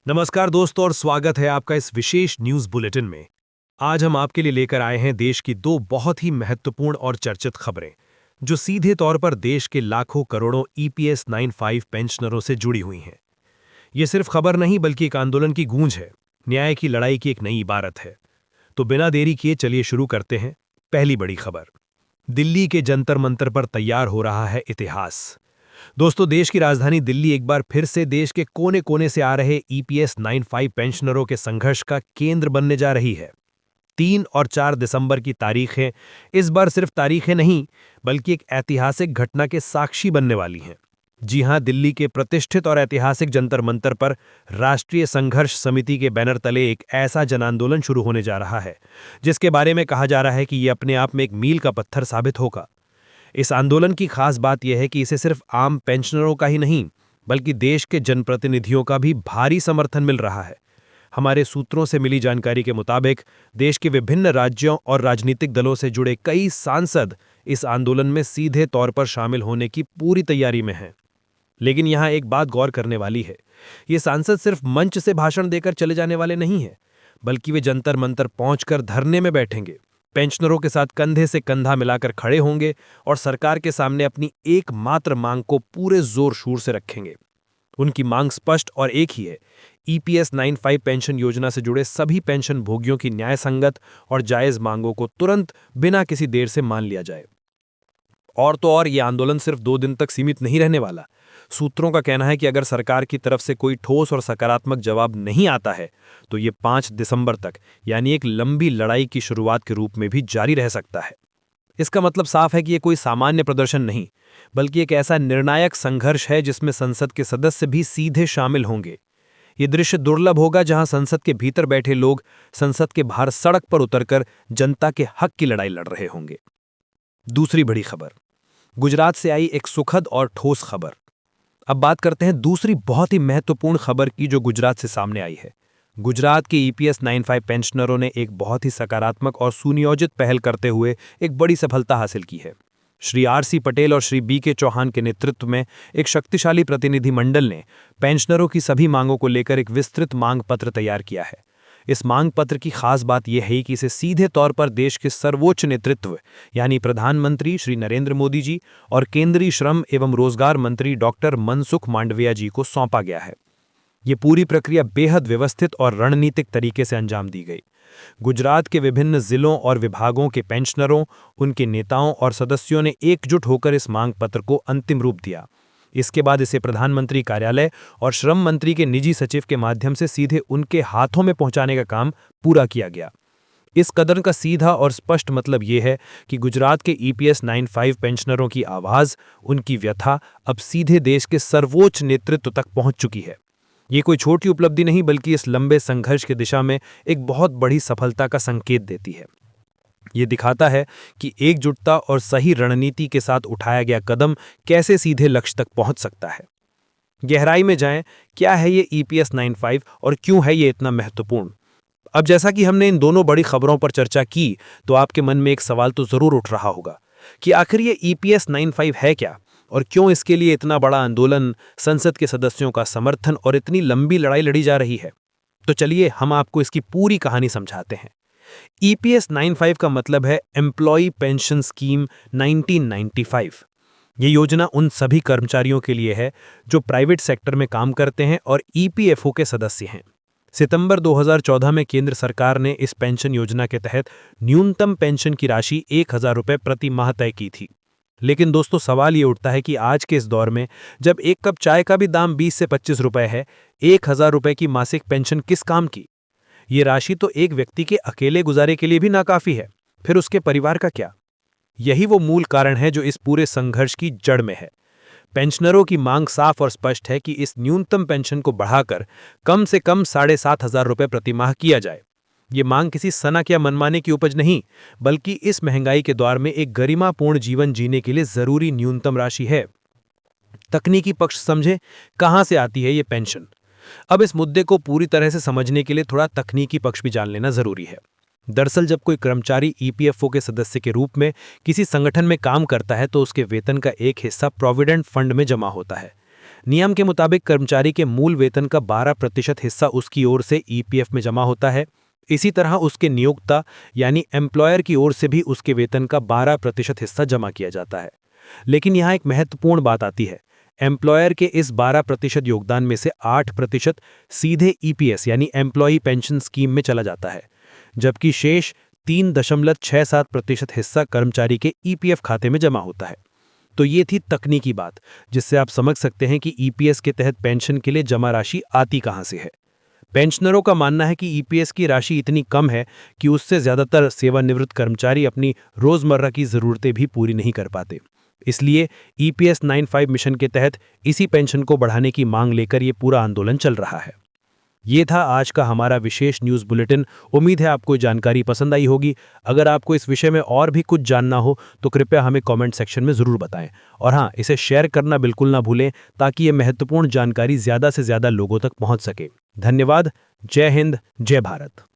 नमस्कार दोस्तों और स्वागत है आपका इस विशेष न्यूज बुलेटिन में। आज हम आपके लिए लेकर आए हैं देश की दो बहुत ही महत्वपूर्ण और चर्चित खबरें जो सीधे तौर पर देश के लाखों करोड़ों ईपीएस 95 पेंशनरों से जुड़ी हुई हैं। ये सिर्फ खबर नहीं बल्कि एक आंदोलन की गूंज है, न्याय की लड़ाई की एक नई इबारत है। तो बिना देरी किए चलिए शुरू करते हैं। पहली बड़ी खबर, दिल्ली के जंतर मंतर पर तैयार हो रहा है इतिहास। दोस्तों, देश की राजधानी दिल्ली एक बार फिर से देश के कोने कोने से आ रहे ईपीएस 95 पेंशनरों के संघर्ष का केंद्र बनने जा रही है। 3 और 4 दिसंबर की तारीखें इस बार सिर्फ तारीखें नहीं बल्कि एक ऐतिहासिक घटना के साक्षी बनने वाली हैं। जी हां, दिल्ली के प्रतिष्ठित और ऐतिहासिक जंतर मंतर पर राष्ट्रीय संघर्ष समिति के बैनर तले एक ऐसा जन आंदोलन शुरू होने जा रहा है जिसके बारे में कहा जा रहा है कि यह अपने आप में एक मील का पत्थर साबित होगा। इस आंदोलन की खास बात यह है कि इसे सिर्फ आम पेंशनरों का ही नहीं बल्कि देश के जनप्रतिनिधियों का भी भारी समर्थन मिल रहा है। हमारे सूत्रों से मिली जानकारी के मुताबिक देश के विभिन्न राज्यों और राजनीतिक दलों से जुड़े कई सांसद इस आंदोलन में सीधे तौर पर शामिल होने की पूरी तैयारी में हैं। लेकिन यहां एक बात गौर करने वाली है, ये सांसद सिर्फ मंच से भाषण देकर चले जाने वाले नहीं हैं, बल्कि वे जंतर मंतर पहुंचकर धरने में बैठेंगे, पेंशनरों के साथ कंधे से कंधा मिलाकर खड़े होंगे और सरकार के सामने अपनी एकमात्र मांग को पूरे जोर शोर से रखेंगे। उनकी मांग स्पष्ट और एक ही है, ईपीएस 95 पेंशन योजना से जुड़े सभी पेंशन भोगियों की न्याय संगत और जायज मांगों को तुरंत बिना किसी देर से मान लिया जाए। और तो और ये आंदोलन सिर्फ 2 दिन तक सीमित नहीं रहने वाला। सूत्रों का कहना है कि अगर सरकार की तरफ से कोई ठोस और सकारात्मक जवाब नहीं आता है तो ये 5 दिसंबर तक यानी एक लंबी लड़ाई की शुरुआत के रूप में भी जारी रह सकता है। इसका मतलब साफ है कि ये कोई सामान्य प्रदर्शन नहीं बल्कि एक ऐसा निर्णायक संघर्ष है जिसमें संसद के सदस्य भी सीधे शामिल होंगे। ये दृश्य दुर्लभ होगा जहां संसद के भीतर बैठे लोग संसद के बाहर सड़क पर उतरकर जनता के हक की लड़ाई लड़ रहे होंगे। दूसरी बड़ी खबर, गुजरात से आई एक सुखद और ठोस खबर। अब बात करते हैं दूसरी बहुत ही महत्वपूर्ण खबर की जो गुजरात से सामने आई है। गुजरात के ईपीएस 95 पेंशनरों ने एक बहुत ही सकारात्मक और सुनियोजित पहल करते हुए एक बड़ी सफलता हासिल की है। श्री आरसी पटेल और श्री बीके चौहान के नेतृत्व में एक शक्तिशाली प्रतिनिधि मंडल ने पेंशनरों की सभी मांगों को लेकर एक विस्तृत मांग पत्र तैयार किया है। इस मांग पत्र की खास बात यह है कि इसे सीधे तौर पर देश के सर्वोच्च नेतृत्व यानी प्रधानमंत्री श्री नरेंद्र मोदी जी और केंद्रीय श्रम एवं रोजगार मंत्री डॉक्टर मनसुख मांडविया जी को सौंपा गया है। ये पूरी प्रक्रिया बेहद व्यवस्थित और रणनीतिक तरीके से अंजाम दी गई। गुजरात के विभिन्न जिलों और विभागों के पेंशनरों, उनके नेताओं और सदस्यों ने एकजुट होकर इस मांग पत्र को अंतिम रूप दिया। इसके बाद इसे प्रधानमंत्री कार्यालय और श्रम मंत्री के निजी सचिव के माध्यम से सीधे उनके हाथों में पहुंचाने का काम पूरा किया गया। इस कदम का सीधा और स्पष्ट मतलब यह है कि गुजरात के ईपीएस 95 पेंशनरों की आवाज, उनकी व्यथा अब सीधे देश के सर्वोच्च नेतृत्व तक पहुंच चुकी है। ये कोई छोटी उपलब्धि नहीं बल्कि इस लंबे संघर्ष की दिशा में एक बहुत बड़ी सफलता का संकेत देती है। ये दिखाता है कि एकजुटता और सही रणनीति के साथ उठाया गया कदम कैसे सीधे लक्ष्य तक पहुंच सकता है। गहराई में जाएं, क्या है ये ईपीएस 95 और क्यों है ये इतना महत्वपूर्ण। अब जैसा कि हमने इन दोनों बड़ी खबरों पर चर्चा की तो आपके मन में एक सवाल तो जरूर उठ रहा होगा कि आखिर ये ईपीएस 95 है क्या और क्यों इसके लिए इतना बड़ा आंदोलन, संसद के सदस्यों का समर्थन और इतनी लंबी लड़ाई लड़ी जा रही है। तो चलिए हम आपको इसकी पूरी कहानी समझाते हैं। ईपीएस 95 का मतलब है एम्प्लॉई पेंशन स्कीम 1995। ये योजना उन सभी कर्मचारियों के लिए है जो प्राइवेट सेक्टर में काम करते हैं और ईपीएफओ के सदस्य हैं। सितंबर 2014 में केंद्र सरकार ने इस पेंशन योजना के तहत न्यूनतम पेंशन की राशि 1000 रुपये प्रति माह तय की थी। लेकिन दोस्तों, सवाल ये उठता है कि आज के इस दौर में जब एक कप चाय का भी दाम 20 से 25 रुपए है, 1000 रुपये की मासिक पेंशन किस काम की। ये राशि तो एक व्यक्ति के अकेले गुजारे के लिए भी नाकाफी है, फिर उसके परिवार का क्या। यही वो मूल कारण है जो इस पूरे संघर्ष की जड़ में है। पेंशनरों की मांग साफ और स्पष्ट है कि इस न्यूनतम पेंशन को बढ़ाकर कम से कम 7500 रुपये प्रति माह किया जाए। ये मांग किसी सनक या मनमाने की उपज नहीं बल्कि इस महंगाई के दौर में एक गरिमापूर्ण जीवन जीने के लिए जरूरी न्यूनतम राशि है। तकनीकी पक्ष समझें, कहां से आती है ये पेंशन। अब इस मुद्दे को पूरी तरह से समझने के लिए थोड़ा तकनीकी पक्ष भी जान लेना जरूरी है। दरअसल जब कोई कर्मचारी ईपीएफओ के सदस्य के रूप में किसी संगठन में काम करता है तो उसके वेतन का एक हिस्सा प्रोविडेंट फंड में जमा होता है। नियम के मुताबिक कर्मचारी के मूल वेतन का 12% हिस्सा उसकी ओर से ईपीएफ में जमा होता है। इसी तरह उसके नियोक्ता यानी एम्प्लॉयर की ओर से भी उसके वेतन का 12% हिस्सा जमा किया जाता है। लेकिन यहाँ एक महत्वपूर्ण बात आती है। एम्प्लॉयर के इस 12% योगदान में से 8% सीधे ईपीएस यानी एम्प्लॉई पेंशन स्कीम में चला जाता है, जबकि शेष 3.67% हिस्सा कर्मचारी के ईपीएफ खाते में जमा होता है। तो ये थी तकनीकी बात, जिससे आप समझ सकते हैं कि ईपीएस के तहत पेंशन के लिए जमा राशि आती कहां से है। पेंशनरों का मानना है कि ईपीएस की राशि इतनी कम है कि उससे ज्यादातर सेवानिवृत्त कर्मचारी अपनी रोजमर्रा की जरूरतें भी पूरी नहीं कर पाते। इसलिए ईपीएस 95 मिशन के तहत इसी पेंशन को बढ़ाने की मांग लेकर ये पूरा आंदोलन चल रहा है। ये था आज का हमारा विशेष न्यूज़ बुलेटिन। उम्मीद है आपको जानकारी पसंद आई होगी। अगर आपको इस विषय में और भी कुछ जानना हो तो कृपया हमें कमेंट सेक्शन में ज़रूर बताएं। और हाँ, इसे शेयर करना बिल्कुल ना भूलें ताकि ये महत्वपूर्ण जानकारी ज़्यादा से ज़्यादा लोगों तक पहुंच सके। धन्यवाद। जय हिंद, जय भारत।